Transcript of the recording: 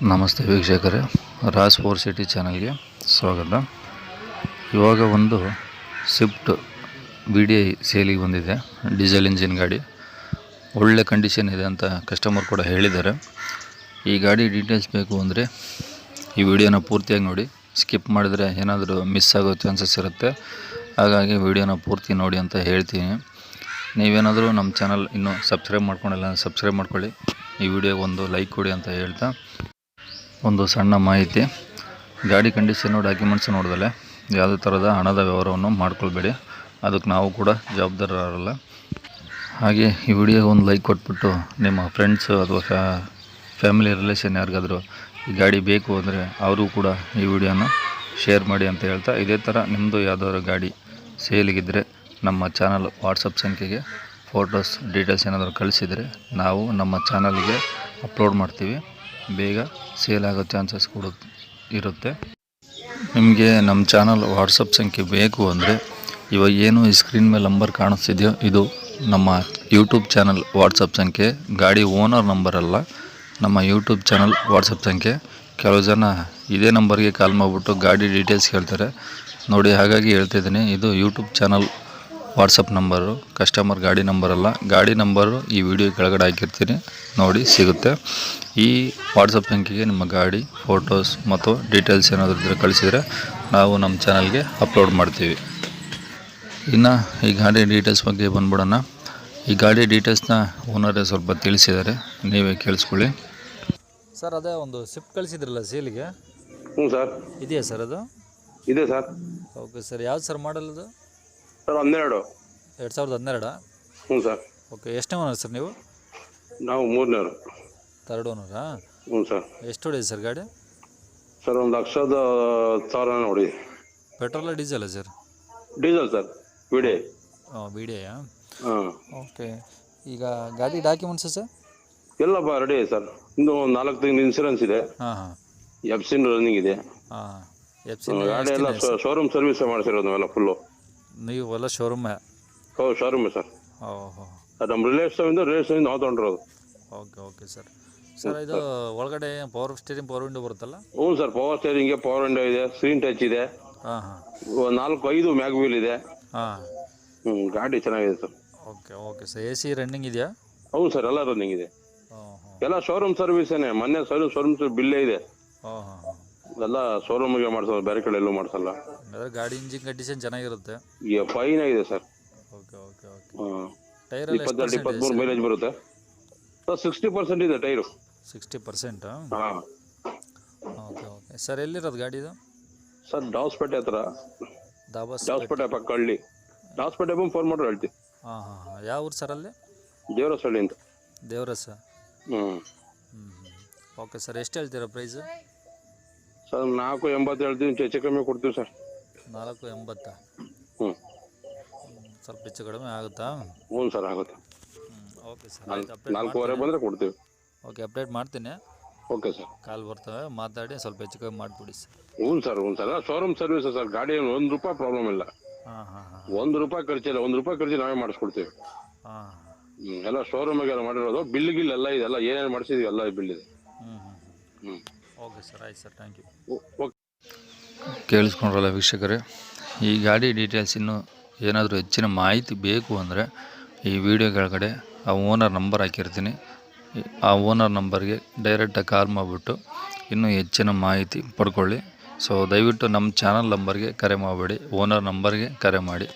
ನಮಸ್ತೆ ವೀಕ್ಷಕರೇ, Raas four city ಚಾನಲ್ಗೆ ಸ್ವಾಗತ. ಇವಾಗ ಒಂದು ಸ್ವಿಫ್ಟ್ VDI ಸೇಲಿಗೆ ಬಂದಿದೆ. ಡೀಸೆಲ್ ಇಂಜಿನ್ ಗಾಡಿ, ಒಳ್ಳೆ ಕಂಡೀಷನ್ ಇದೆ ಅಂತ ಕಸ್ಟಮರ್ ಕೂಡ ಹೇಳಿದ್ದಾರೆ. ಈ ಗಾಡಿ ಡೀಟೇಲ್ಸ್ ಬೇಕು ಅಂದರೆ ಈ ವಿಡಿಯೋನ ಪೂರ್ತಿಯಾಗಿ ನೋಡಿ. ಸ್ಕಿಪ್ ಮಾಡಿದರೆ ಏನಾದರೂ ಮಿಸ್ ಆಗೋ ಚಾನ್ಸಸ್ ಇರುತ್ತೆ. ಹಾಗಾಗಿ ವಿಡಿಯೋನ ಪೂರ್ತಿ ನೋಡಿ ಅಂತ ಹೇಳ್ತೀನಿ. ನೀವೇನಾದರೂ ನಮ್ಮ ಚಾನಲ್ ಇನ್ನೂ ಸಬ್ಸ್ಕ್ರೈಬ್ ಮಾಡ್ಕೊಂಡಿಲ್ಲ ಅಂದರೆ ಸಬ್ಸ್ಕ್ರೈಬ್ ಮಾಡ್ಕೊಳ್ಳಿ. ಈ ವಿಡಿಯೋಗೆ ಒಂದು ಲೈಕ್ ಕೊಡಿ ಅಂತ ಹೇಳ್ತಾ, ಒಂದು ಸಣ್ಣ ಮಾಹಿತಿ. ಗಾಡಿ ಕಂಡೀಷನ್ನು ಡಾಕ್ಯುಮೆಂಟ್ಸ್ ನೋಡಿದಲೆ ಯಾವುದೇ ಥರದ ಹಣದ ವ್ಯವಹಾರವನ್ನು ಮಾಡ್ಕೊಳ್ಬೇಡಿ. ಅದಕ್ಕೆ ನಾವು ಕೂಡ ಜವಾಬ್ದಾರರಲ್ಲ. ಹಾಗೆ ಈ ವಿಡಿಯೋಗೆ ಒಂದು ಲೈಕ್ ಕೊಟ್ಬಿಟ್ಟು ನಿಮ್ಮ ಫ್ರೆಂಡ್ಸು ಅಥವಾ ಫ್ಯಾಮಿಲಿ ರಿಲೇಷನ್ ಯಾರಿಗಾದರೂ ಈ ಗಾಡಿ ಬೇಕು ಅಂದರೆ ಅವರು ಕೂಡ ಈ ವಿಡಿಯೋನ ಶೇರ್ ಮಾಡಿ ಅಂತ ಹೇಳ್ತಾ, ಇದೇ ಥರ ನಿಮ್ಮದು ಯಾವುದಾದ್ರು ಗಾಡಿ ಸೇಲಿಗಿದ್ದರೆ ನಮ್ಮ ಚಾನಲ್ ವಾಟ್ಸಪ್ ಸಂಖ್ಯೆಗೆ ಫೋಟೋಸ್ ಡೀಟೇಲ್ಸ್ ಏನಾದರೂ ಕಳಿಸಿದರೆ ನಾವು ನಮ್ಮ ಚಾನಲ್ಗೆ ಅಪ್ಲೋಡ್ ಮಾಡ್ತೀವಿ. ಬೇಗ ಸೇಲ್ ಆಗೋ ಚಾನ್ಸಸ್ ಕೂಡ ಇರುತ್ತೆ. ನಿಮಗೆ ನಮ್ಮ ಚಾನಲ್ ವಾಟ್ಸಪ್ ಸಂಖ್ಯೆ ಬೇಕು ಅಂದರೆ ಇವಾಗ ಏನು ಈ ಸ್ಕ್ರೀನ್ ಮೇಲೆ ನಂಬರ್ ಕಾಣಿಸ್ತಿದೆಯೋ ಇದು ನಮ್ಮ ಯೂಟ್ಯೂಬ್ ಚಾನಲ್ ವಾಟ್ಸಪ್ ಸಂಖ್ಯೆ. ಗಾಡಿ ಓನರ್ ನಂಬರ್ ಅಲ್ಲ, ನಮ್ಮ ಯೂಟ್ಯೂಬ್ ಚಾನಲ್ ವಾಟ್ಸಪ್ ಸಂಖ್ಯೆ. ಕೆಲವು ಜನ ಇದೇ ನಂಬರ್ಗೆ ಕಾಲ್ ಮಾಡಿಬಿಟ್ಟು ಗಾಡಿ ಡೀಟೇಲ್ಸ್ ಕೇಳ್ತಾರೆ ನೋಡಿ. ಹಾಗಾಗಿ ಹೇಳ್ತಿದ್ದೀನಿ, ಇದು YouTube channel WhatsApp number, customer ಗಾಡಿ ನಂಬರ್ ಅಲ್ಲ. ಗಾಡಿ ನಂಬರು ಈ ವಿಡಿಯೋ ಕೆಳಗಡೆ ಹಾಕಿರ್ತೀನಿ, ನೋಡಿ ಸಿಗುತ್ತೆ. ಈ ವಾಟ್ಸಪ್ ಸಂಖ್ಯೆಗೆ ನಿಮ್ಮ ಗಾಡಿ ಫೋಟೋಸ್ ಮತ್ತು ಡೀಟೇಲ್ಸ್ ಏನಾದರೂ ಇದ್ದರೆ ಕಳಿಸಿದರೆ ನಾವು ನಮ್ಮ ಚಾನಲ್ಗೆ ಅಪ್ಲೋಡ್ ಮಾಡ್ತೀವಿ. ಇನ್ನು ಈ ಗಾಡಿ ಡೀಟೇಲ್ಸ್ ಬಗ್ಗೆ ಬಂದ್ಬಿಡೋಣ. ಈ ಗಾಡಿ ಡೀಟೇಲ್ಸ್ನ ಓನರೇ ಸ್ವಲ್ಪ ತಿಳಿಸಿದ್ದಾರೆ, ನೀವೇ ಕೇಳಿಸ್ಕೊಳ್ಳಿ. ಸರ್, ಅದೇ ಒಂದು ಸ್ವಿಫ್ಟ್ ಕಳಿಸಿದ್ರಲ್ಲ ಸೇಲಿಗೆ? ಹ್ಞೂ ಸರ್. ಇದೆಯಾ ಸರ್? ಅದು ಇದೆ ಸರ್. Okay sir. ಯಾವ್ದು ಸರ್ ಮಾಡಲ್ ಅದು? ಸರ್ 12. 2012? ಹ್ಞೂ ಸರ್. ಓಕೆ. ಎಷ್ಟನೇ ಓನರ್ ಸರ್ ನೀವು? ನಾವು 3ನೇವರು. ಥರ್ಡ್ ಓನರಾ? ಹ್ಞೂ ಸರ್. ಎಷ್ಟು ಹೊಡಿದೆ ಸರ್ ಗಾಡಿ? ಸರ್ 1,10,000 ನೋಡಿ. ಪೆಟ್ರೋಲ ಡೀಸೆಲ್ಲ sir? Diesel sir, VDI. VDI? ಹಾಂ. ಓಕೆ. ಈಗ ಗಾಡಿ ಡಾಕ್ಯುಮೆಂಟ್ಸು ಸರ್ ಎಲ್ಲ ರೆಡಿ ಇದೆ ಸರ್. ಇನ್ನು 4 ತಿಂಗಳು ಇನ್ಸೂರೆನ್ಸ್ ಇದೆ. ಹಾಂ. FC ರನ್ನಿಂಗ್ ಇದೆ. ಹಾಂ. ಗಾಡಿ ಎಲ್ಲ ಶೋರೂಮ್ ಸರ್ವಿಸ್ ಮಾಡಿಸಿರೋದು ನಾವೆಲ್ಲ ಫುಲ್ಲು. ನೀವು ಎಲ್ಲ ಶೋರೂಮ್? ಹೌದು, ಶೋರೂಮೇ ಸರ್. ಓಹೋ. ನಮ್ಮ ರಿಲೇಷನ್ ನಾವು ತೊಗೊಂಡಿರೋದು. Okay sir. ಸರ್, ಇದು ಒಳಗಡೆ ಪವರ್ ಸ್ಟೀರಿಂಗ್, ಪವರ್ ವಿಂಡೋ ಬರುತ್ತಲ್ಲ? ಹ್ಞೂ ಸರ್. ಪವರ್ ಸ್ಟೇರಿಂಗ್ಗೆ ಪವರ್ ವಿಂಡೋ ಇದೆ, ಸ್ಕ್ರೀನ್ ಟಚ್ ಇದೆ. ಹಾಂ. 4-5 ಮ್ಯಾಗ್ ವೀಲ್ ಇದೆ. ಹಾಂ. ಗಾಡಿ ಚೆನ್ನಾಗಿದೆ sir. Okay sir. AC running ಇದೆಯಾ? ಹೌದು ಸರ್, ಎಲ್ಲ ರನ್ನಿಂಗ್ ಇದೆ. ಎಲ್ಲ ಶೋರೂಮ್ ಸರ್ವಿಸೇನೆ. ಮೊನ್ನೆ ಶೋರೂಮ್ ಬಿಲ್ಲೇ ಇದೆ. ಎಲ್ಲ ಶೋರೂಮ್ಗೆ ಮಾಡಿಸೋದು, ಬೇರೆ ಕಡೆ ಎಲ್ಲೂ ಮಾಡಿಸಲ್ಲ. ಗಾಡಿ ಇಂಜಿನ್ ಕಂಡೀಷನ್ ಚೆನ್ನಾಗಿರುತ್ತೆ? ಫೈನ್ ಆಗಿದೆ ಸರ್. ಟೈರ್ 22-23 ಮೈಲೇಜ್ ಬರುತ್ತೆ ಸರ್. 60% ಇದೆ ಟೈರು. 60%? ಹಾಂ. ಓಕೆ. ಸರ್, ಎಲ್ಲಿರೋದು ಗಾಡಿ ಇದು? ಸರ್, ಡಾಸ್ಪೇಟೆ ಹತ್ರ. ಡಾಸ್ಪೇಟೆ ಪಕ್ಕ ಹಳ್ಳಿ. ಡಾಸ್ಪೇಟೆ ಬಂದು ಫೋನ್ ಮಾಡ್ರೆ ಹೇಳ್ತೀವಿ. ಹಾಂ. ಯಾವ ಊರು ಸರ್ ಅಲ್ಲಿ? ದೇವರಸಹಳ್ಳಿ ಅಂತ. ದೇವರಸ? ಹ್ಞೂ. Okay sir. ಎಷ್ಟು ಹೇಳ್ತೀರಾ ಪ್ರೈಸು? ಸರ್ 4.80 ಹೇಳ್ತೀವಿ, ಹೆಚ್ಚು ಕಮ್ಮಿ ಕೊಡ್ತೀವಿ ಸರ್. 4.80? ಹ್ಞೂ. ಸ್ವಲ್ಪ ಹೆಚ್ಚು ಕಡಿಮೆ ಆಗುತ್ತಾ? ಹ್ಞೂ ಸರ್, ಆಗುತ್ತೆ. Okay sir. 4:15 ಬಂದರೆ ಕೊಡ್ತೀವಿ. ಓಕೆ, ಅಪ್ಡೇಟ್ ಮಾಡ್ತೀನಿ. Okay sir. ಕಾಲ್ ಬರ್ತವೆ, ಮಾತಾಡಿ ಸ್ವಲ್ಪ ಹೆಚ್ಚು ಕಮ್ಮಿ ಮಾಡಿಬಿಡಿ ಸರ್. ಹ್ಞೂ ಸರ್. Showroom service sir. ಗಾಡಿ ₹1 ಪ್ರಾಬ್ಲಮ್ ಇಲ್ಲ. ಹಾಂ. ₹1 ಖರ್ಚಿಲ್ಲ. ₹1 ಖರ್ಚು ನಾವೇ ಮಾಡಿಸ್ಕೊಡ್ತೀವಿ. ಹಾಂ. ಎಲ್ಲ ಶೋರೂಮಿಗೆಲ್ಲ ಮಾಡಿರೋದು. ಬಿಲ್ ಎಲ್ಲ ಇದೆ. ಎಲ್ಲ ಏನೇನು ಮಾಡಿಸಿದ್ವಿ ಎಲ್ಲ ಬಿಲ್ ಇದೆ. ಹ್ಞೂ. Okay sir. ಆಯ್ತು ಸರ್, ಥ್ಯಾಂಕ್ ಯು. ಓಕೆ. ಕೇಳಿಸ್ಕೊಂಡ್ರಲ್ಲ ವೀಕ್ಷಕರೇ, ಈ ಗಾಡಿ ಡೀಟೇಲ್ಸ್ ಇನ್ನೂ ಏನಾದರೂ ಹೆಚ್ಚಿನ ಮಾಹಿತಿ ಬೇಕು ಅಂದರೆ ಈ ವಿಡಿಯೋ ಕೆಳಗಡೆ ಆ ಓನರ್ ನಂಬರ್ ಹಾಕಿರ್ತೀನಿ. ಆ ಓನರ್ ನಂಬರ್ಗೆ ಡೈರೆಕ್ಟಾಗಿ ಕಾಲ್ ಮಾಡಿಬಿಟ್ಟು ಇನ್ನೂ ಹೆಚ್ಚಿನ ಮಾಹಿತಿ ಪಡ್ಕೊಳ್ಳಿ. ಸೊ ದಯವಿಟ್ಟು ನಮ್ಮ ಚಾನಲ್ ನಂಬರ್ಗೆ ಕರೆ ಮಾಡಬೇಡಿ, ಓನರ್ ನಂಬರ್ಗೆ ಕರೆ ಮಾಡಿ.